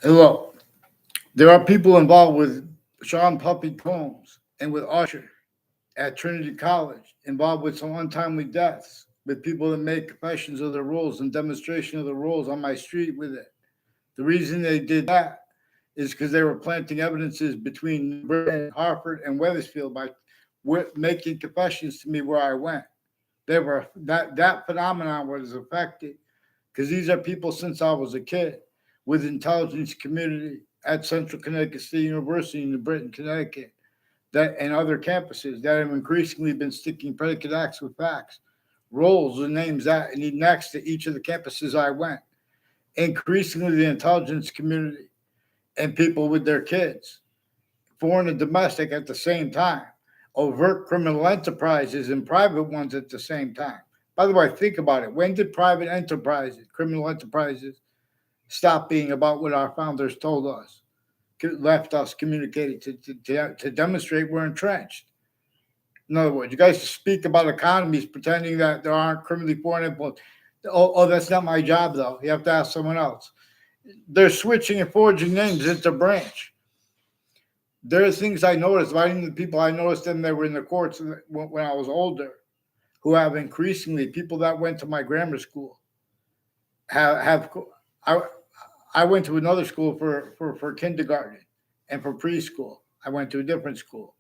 And look, there are people involved with Shean Puffy Combs and with Usher at Trinity College, involved with some untimely deaths, with people that made confessions of their roles and demonstration of the roles on my street with it. The reason they did that is because they were planting evidences between Britain, Hartford, and Weathersfield by making confessions to me where I went. They were that phenomenon was affected because these are people since I was a kid with intelligence community at Central Connecticut State University in Britain, Connecticut, that and other campuses that have increasingly been sticking predicate acts with facts, roles and names that and next to each of the campuses I went. Increasingly, the intelligence community and people with their kids, foreign and domestic at the same time, overt criminal enterprises and private ones at the same time. By the way, think about it. When did private enterprises, criminal enterprises, stop being about what our founders told us, left us communicated to demonstrate we're entrenched? In other words, you guys speak about economies pretending that there aren't criminally foreign influence. That's not my job, though. You have to ask someone else. They're switching and forging names into branch. There are things I noticed. Writing the people I noticed them they were in the courts when I was older, who have increasingly people that went to my grammar school have I I went to another school for kindergarten and for preschool. I went to a different school.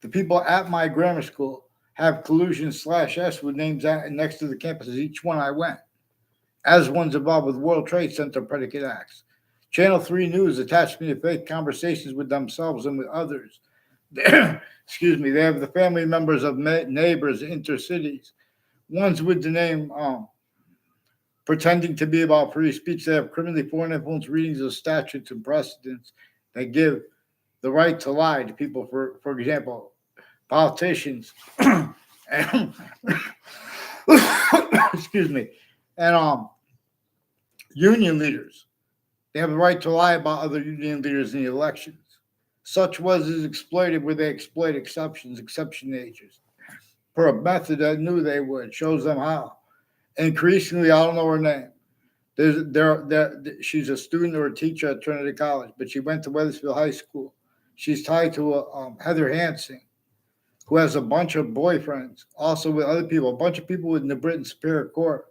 The people at my grammar school have collusion slash S with names at and next to the campuses. Each one I went, as ones involved with World Trade Center predicate acts. Channel 3 News attached me to fake conversations with themselves and with others. Excuse me, they have the family members of neighbors, intercities, ones with the name pretending to be about free speech. They have criminally foreign influence readings of statutes and precedents that give the right to lie to people, for example, politicians and excuse me, and union leaders. They have the right to lie about other union leaders in the elections. Such was is exploited where they exploit exceptions, exception agents, for a method that knew they would, shows them how. Increasingly, I don't know her name. She's a student or a teacher at Trinity College, but she went to Weathersfield High School. She's tied to Heather Hansen, who has a bunch of boyfriends, also with other people. A bunch of people in the Britain Superior Court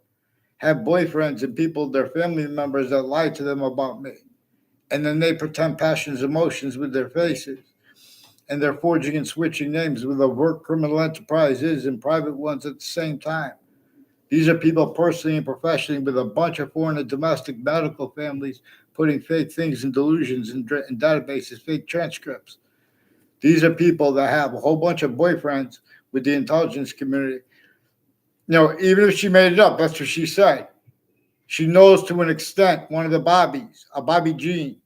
have boyfriends and people, their family members that lie to them about me. And then they pretend passions, emotions with their faces. And they're forging and switching names with overt criminal enterprises and private ones at the same time. These are people personally and professionally with a bunch of foreign and domestic medical families putting fake things in delusions and databases, fake transcripts. These are people that have a whole bunch of boyfriends with the intelligence community. Even if she made it up, that's what she said. She knows to an extent one of the Bobbies, a Bobby Jean,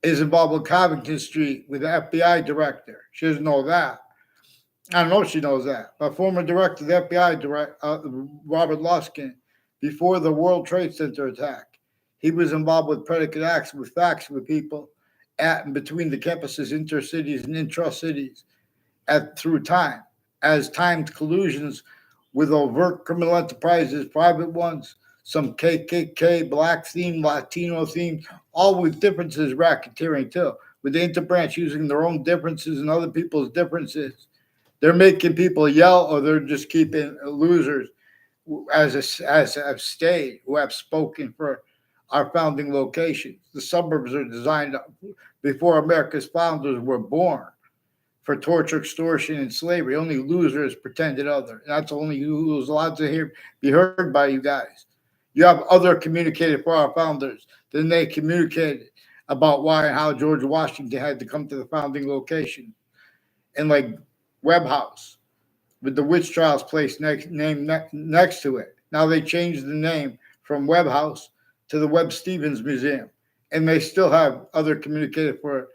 is involved with Covington Street with the FBI director. She doesn't know that. I don't know if she knows that. But former director of the FBI, Robert Luskin, before the World Trade Center attack, he was involved with predicate acts with facts with people at and between the campuses, intercities, and intra-cities through time, as timed collusions with overt criminal enterprises, private ones, some KKK, black theme, Latino theme, all with differences, racketeering too, with the interbranch using their own differences and other people's differences. They're making people yell, or they're just keeping losers as have stayed, who have spoken for our founding locations. The suburbs are designed before America's founders were born for torture, extortion, and slavery. Only losers pretended other. And that's only who was allowed to be heard by you guys. You have other communicated for our founders. Then they communicated about why and how George Washington had to come to the founding location. And like Webb House, with the witch trials place next to it. Now they changed the name from Webb House to the Webb Stevens Museum. And they still have other communicated for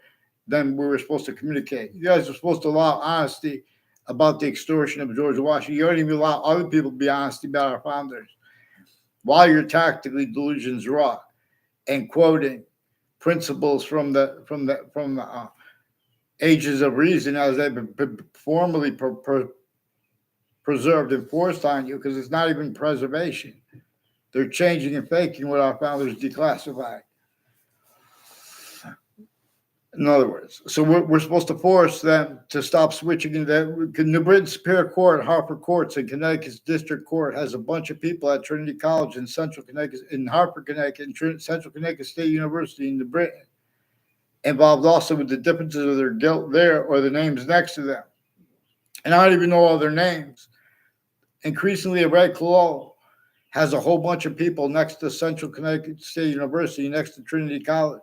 than we were supposed to communicate. You guys are supposed to allow honesty about the extortion of George Washington. You don't even allow other people to be honest about our founders. While you're tactically delusions raw and quoting principles from the ages of reason as they've been formally preserved and forced on you, because it's not even preservation. They're changing and faking what our founders declassified. In other words, so we're supposed to force them to stop switching into that. New Britain Superior Court, Hartford Courts, and Connecticut's District Court has a bunch of people at Trinity College in Central Connecticut, in Hartford, Connecticut, and Central Connecticut State University in New Britain, involved also with the differences of their guilt there or the names next to them. And I don't even know all their names. Increasingly, Red Claw has a whole bunch of people next to Central Connecticut State University, next to Trinity College,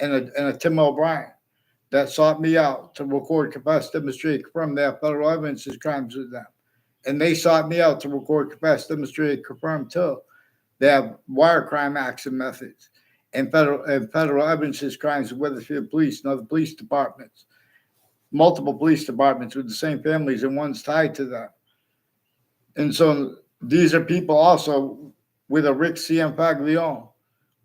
and a Tim O'Brien that sought me out to record, confess, demonstrate, confirm they have federal evidence of crimes with them. And they sought me out to record, confess, demonstrate, confirm too. They have wire crime acts and methods and federal evidence of crimes with Wethersfield Police and other police departments, multiple police departments with the same families and one's tied to them. And so these are people also with a Rick C.M. Faglione,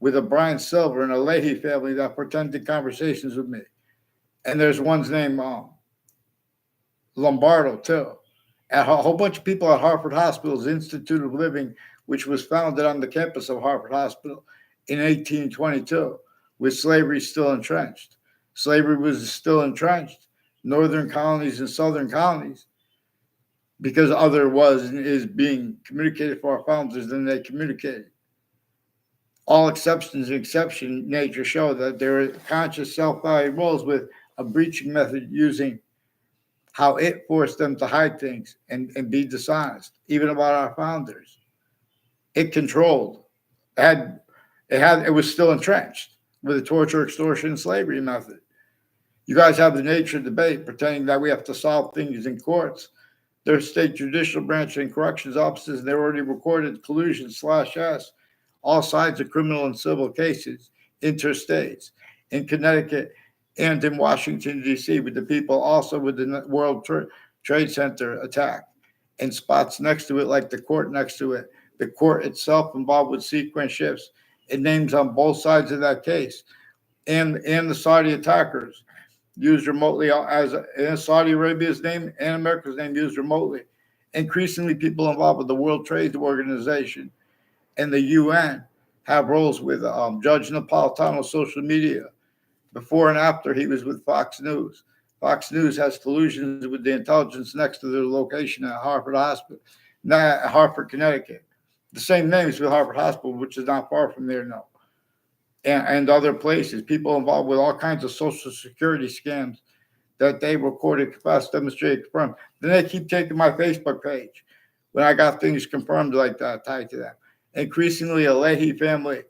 with a Brian Silver and a Leahy family that pretended conversations with me. And there's one's name, Lombardo, too. And a whole bunch of people at Hartford Hospital's Institute of Living, which was founded on the campus of Hartford Hospital in 1822, with slavery still entrenched. Slavery was still entrenched, northern colonies and southern colonies, because other was and is being communicated for our founders than they communicated. All exceptions and exception nature show that there are conscious self-valued roles with a breaching method using how it forced them to hide things and be dishonest, even about our founders. It controlled. It was still entrenched with the torture, extortion, and slavery method. You guys have the nature debate pretending that we have to solve things in courts. There's state judicial branch and corrections offices, and they're already recorded collusion/S, all sides of criminal and civil cases, interstates, in Connecticut and in Washington, D.C., with the people also with the World Trade Center attack, and spots next to it, like the court next to it. The court itself involved with sequence shifts. It names on both sides of that case, and the Saudi attackers used remotely as Saudi Arabia's name and America's name used remotely. Increasingly, people involved with the World Trade Organization and the UN have roles with Judge Napolitano's social media. Before and after he was with Fox News. Fox News has collusions with the intelligence next to their location at Hartford Hospital, not Hartford, Connecticut. The same names with Hartford Hospital, which is not far from there now. And other places, people involved with all kinds of social security scams that they recorded, confessed, demonstrated, confirmed. Then they keep taking my Facebook page when I got things confirmed like that tied to them. Increasingly, a Leahy family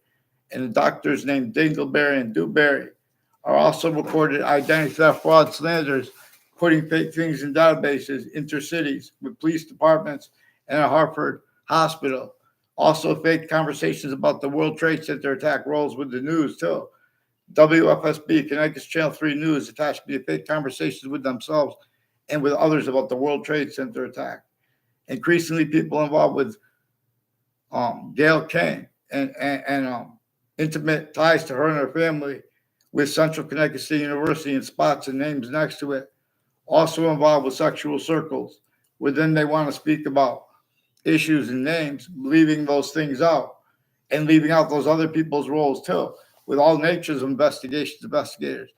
and the doctors named Dingleberry and Dewberry are also recorded identity theft, fraud, slanders, putting fake things in databases, intercities with police departments and a Hartford hospital. Also fake conversations about the World Trade Center attack rolls with the news too. WFSB, Connecticut's Channel 3 News, attached to fake conversations with themselves and with others about the World Trade Center attack. Increasingly, people involved with Gail Kane and intimate ties to her and her family with Central Connecticut State University and spots and names next to it, also involved with sexual circles, where then they want to speak about issues and names, leaving those things out and leaving out those other people's roles too, with all natures of investigators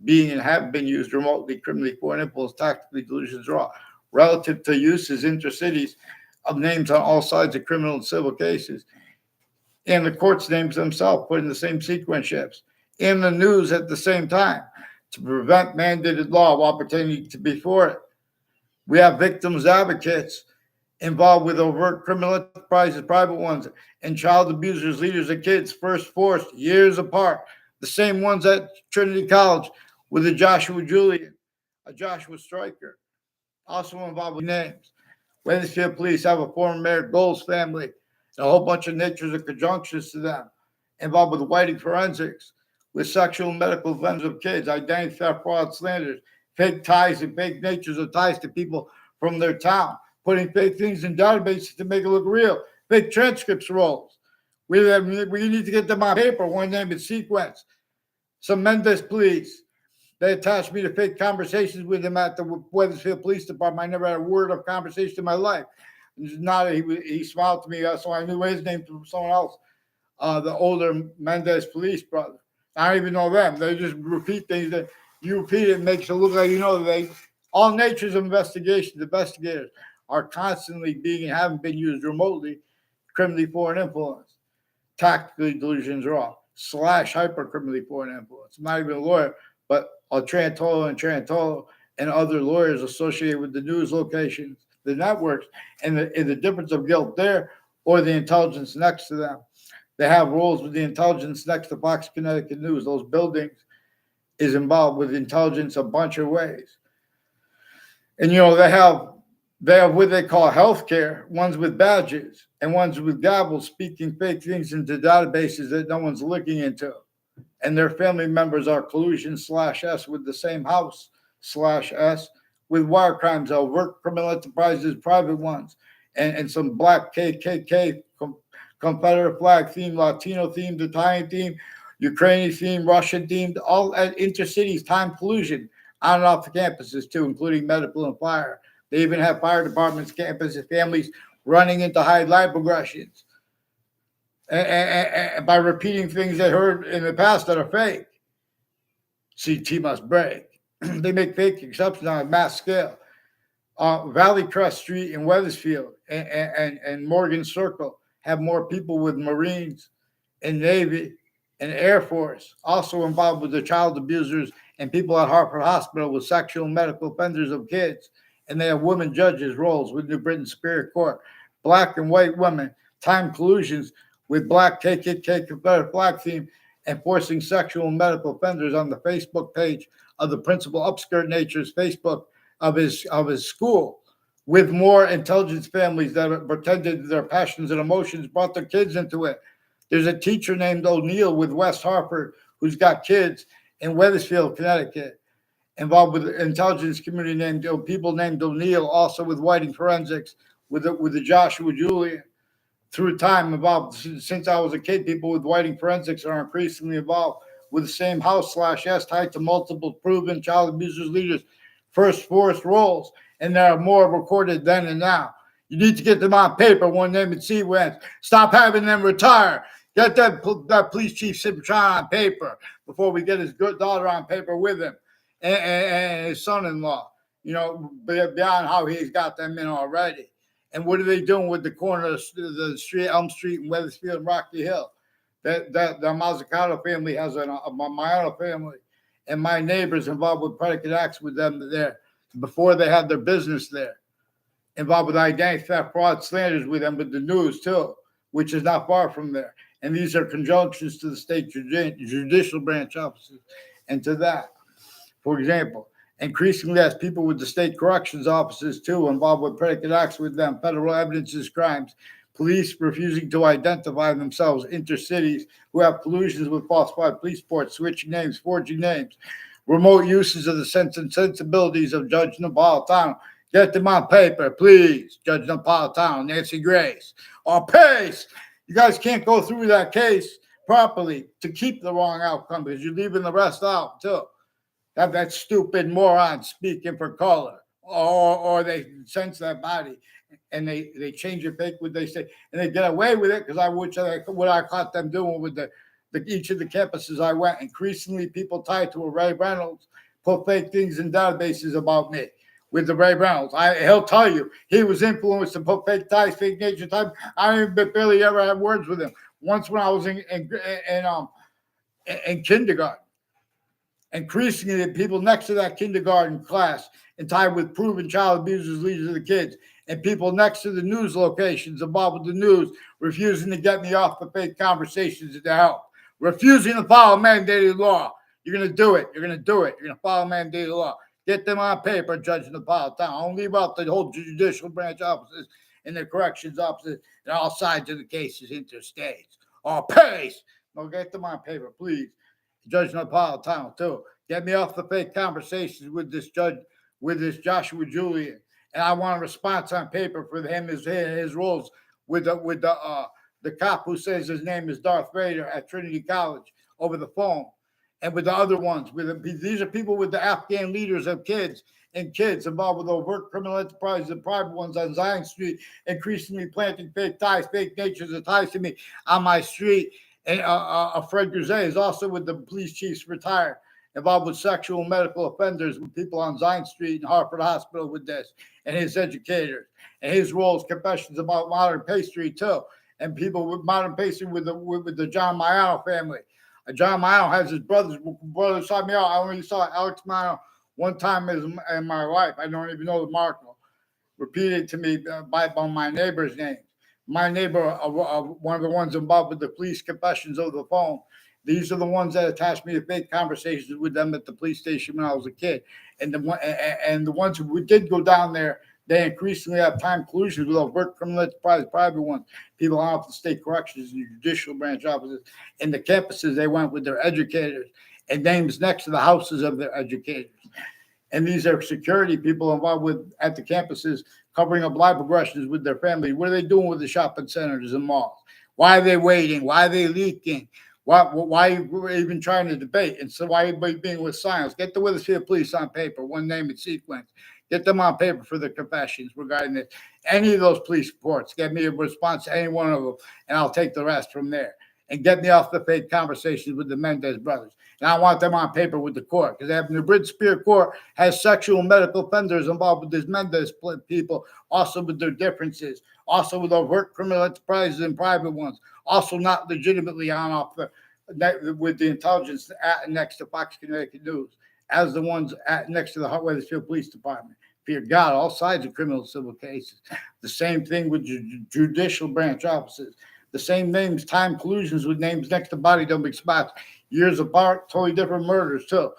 being and have been used remotely, criminally, foreign impulse, tactically, delusions, raw, relative to uses intercities of names on all sides of criminal and civil cases. And the courts names themselves put in the same sequence shifts in the news at the same time to prevent mandated law while pretending to be for it. We have victims advocates involved with overt criminal enterprises, private ones, and child abusers, leaders of kids, first forced years apart. The same ones at Trinity College with a Joshua Julian, a Joshua Stryker, also involved with names. Wethersfield Police have a former Mayor Gold's family, and a whole bunch of natures of conjunctions to them, involved with whiting forensics, with sexual and medical offenses of kids, identity theft, fraud, slanders, fake ties and fake natures of ties to people from their town, putting fake things in databases to make it look real, fake transcripts rolls. We need to get them on paper, one name in sequence. Some Mendez police, they attached me to fake conversations with him at the Wethersfield Police Department. I never had a word of conversation in my life. He smiled to me, so I knew his name from someone else, the older Mendez police brother. I don't even know them. They just repeat things You repeat it, it makes it look like you know all natures of investigators are constantly being and haven't been used remotely, criminally foreign influence. Tactically, delusions are off. Slash hyper criminally foreign influence. I'm not even a lawyer, but Trantolo and other lawyers associated with the news locations, the networks, and the difference of guilt there or the intelligence next to them. They have roles with the intelligence next to Fox Connecticut News. Those buildings is involved with intelligence a bunch of ways. And they have what they call healthcare, ones with badges and ones with gavels speaking fake things into databases that no one's looking into. And their family members are collusion /S with the same house /S with wire crimes, overt criminal enterprises, private ones, and some black KKK, Confederate flag themed, Latino themed, Italian themed, Ukrainian themed, Russian themed, all at intercities, time collusion on and off the campuses too, including medical and fire. They even have fire departments, campuses, families running into high lipoaggressions and by repeating things they heard in the past that are fake. CT must break. They make fake exceptions on a mass scale. Valley Crest Street in Wethersfield and Morgan Circle have more people with Marines and Navy and Air Force also involved with the child abusers and people at Hartford Hospital with sexual and medical offenders of kids. And they have women judges roles with New Britain Superior Court, black and white women, time collusions with black KKK Confederate flag theme, enforcing sexual and medical offenders on the Facebook page of the principal upskirt nature's Facebook of his school, with more intelligence families that pretended their passions and emotions brought their kids into it. There's a teacher named O'Neill with West Hartford who's got kids in Wethersfield, Connecticut, involved with the intelligence community named people named O'Neill, also with Whiting Forensics, with the Joshua Julian. Through time involved since I was a kid, people with Whiting Forensics are increasingly involved with the same house /S tied to multiple proven child abusers leaders, first forced roles, and there are more recorded then and now. You need to get them on paper, one name and sequence. Stop having them retire. Get that police chief Citron on paper before we get his good daughter on paper with him and his son-in-law, beyond how he's got them in already. And what are they doing with the corner of the street, Elm Street, and Wethersfield and Rocky Hill? The Mazzucato family has my own family, and my neighbors involved with predicate acts with them there before they had their business there. Involved with identity theft, fraud, slanders with them, with the news too, which is not far from there. And these are conjunctions to the state judicial branch offices and to that. For example, increasingly as people with the state corrections offices too involved with predicate acts with them, federal evidences, crimes, police refusing to identify themselves, intercities who have collusions with falsified police reports, switching names, forging names, remote uses of the sense and sensibilities of Judge Napolitano. Get them on paper, please, Judge Napolitano, Nancy Grace, or Pace. You guys can't go through that case properly to keep the wrong outcome because you're leaving the rest out too. Have that stupid moron speaking for color, or they sense that body and they change your fake what they say and they get away with it because what I caught them doing with each of the campuses I went. Increasingly, people tied to a Ray Reynolds put fake things in databases about me with the Ray Reynolds. He'll tell you he was influenced to put fake ties, fake nature type. I barely ever had words with him. Once when I was in kindergarten. Increasingly, the people next to that kindergarten class and tied with proven child abusers, leaders of the kids, and people next to the news locations involved with the news, refusing to get me off the fake conversations to help, refusing to follow mandated law. You're going to do it. You're going to do it. You're going to follow mandated law. Get them on paper, Judge Napolitano. Don't leave out the whole judicial branch offices and the corrections offices and all sides of the cases interstates. Or pace. No, get them on paper, please. Judge Napolitano too. Get me off the fake conversations with this judge, with this Joshua Julian, and I want a response on paper for him his roles with the cop who says his name is Darth Vader at Trinity College over the phone, and with the other ones. These are people with the Afghan leaders of kids involved with overt criminal enterprises and private ones on Zion Street, increasingly planting fake ties, fake natures of ties to me on my street. And Fred Grisey is also with the police chiefs retired involved with sexual medical offenders, with people on Zion Street and Hartford Hospital with this, and his educators, and his roles, confessions about modern pastry too, and people with modern pastry with the John Mayano family. John Mayano has his brother sought me out. I only saw Alex Mayano one time in my life. I don't even know the Marco. Repeated to me by my neighbor's names. My neighbor, one of the ones involved with the police confessions over the phone. These are the ones that attached me to fake conversations with them at the police station when I was a kid. And the ones who did go down there, they increasingly have time collusions with overt criminal enterprise, private ones. People off the state corrections and judicial branch offices. In the campuses, they went with their educators and names next to the houses of their educators. And these are security people involved with at the campuses covering up live progressions with their family. What are they doing with the shopping centers and malls? Why are they waiting? Why are they leaking? Why are you even trying to debate? And so why are you being with silence? Get the Wethersfield police on paper, one name and sequence. Get them on paper for their confessions regarding this. Any of those police reports, get me a response to any one of them, and I'll take the rest from there. And get me off the fake conversations with the Mendez brothers. And I want them on paper with the court, because they have the Bridge Spear Court has sexual medical offenders involved with these Mendez people, also with their differences, also with overt criminal enterprises and private ones, also not legitimately on off with the intelligence next to Fox Connecticut News, as the ones next to the Wethersfield Police Department. Fear God, all sides of criminal civil cases. The same thing with judicial branch offices. The same names, time collusions with names next to body dumping spots, years apart, totally different murders too,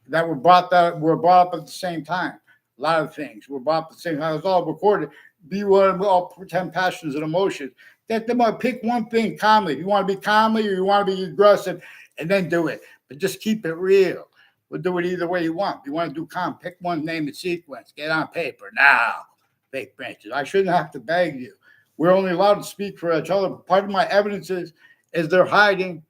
that were brought up at the same time. A lot of things were brought up at the same time. It was all recorded. Be one, all pretend passions and emotions. Get them up. Pick one thing calmly. If you want to be calmly or you want to be aggressive, and then do it. But just keep it real. We'll do it either way you want. If you want to do calm, pick one name and sequence. Get on paper now. Fake branches. I shouldn't have to beg you. We're only allowed to speak for each other. Part of my evidence is they're hiding,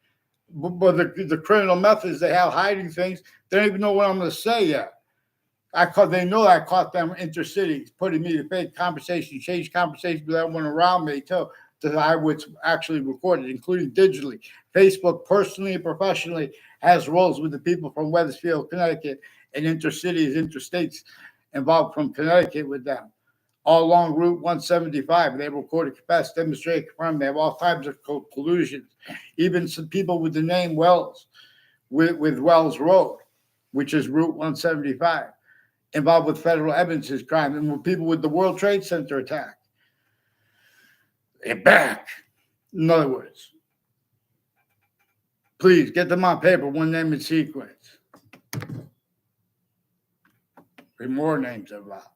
but the criminal methods they have hiding things. They don't even know what I'm going to say yet. They know I caught them intercities, putting me to fake conversation, change conversations with everyone around me too, that I was actually recorded, including digitally. Facebook, personally and professionally, has roles with the people from Wethersfield, Connecticut, and intercities, interstates involved from Connecticut with them. All along Route 175, they recorded, confessed, demonstrated, confirmed. They have all types of collusions. Even some people with the name Wells, with Wells Road, which is Route 175, involved with federal evidences crime, and with people with the World Trade Center attack. They're back. In other words, please get them on paper, one name and sequence. Three more names involved.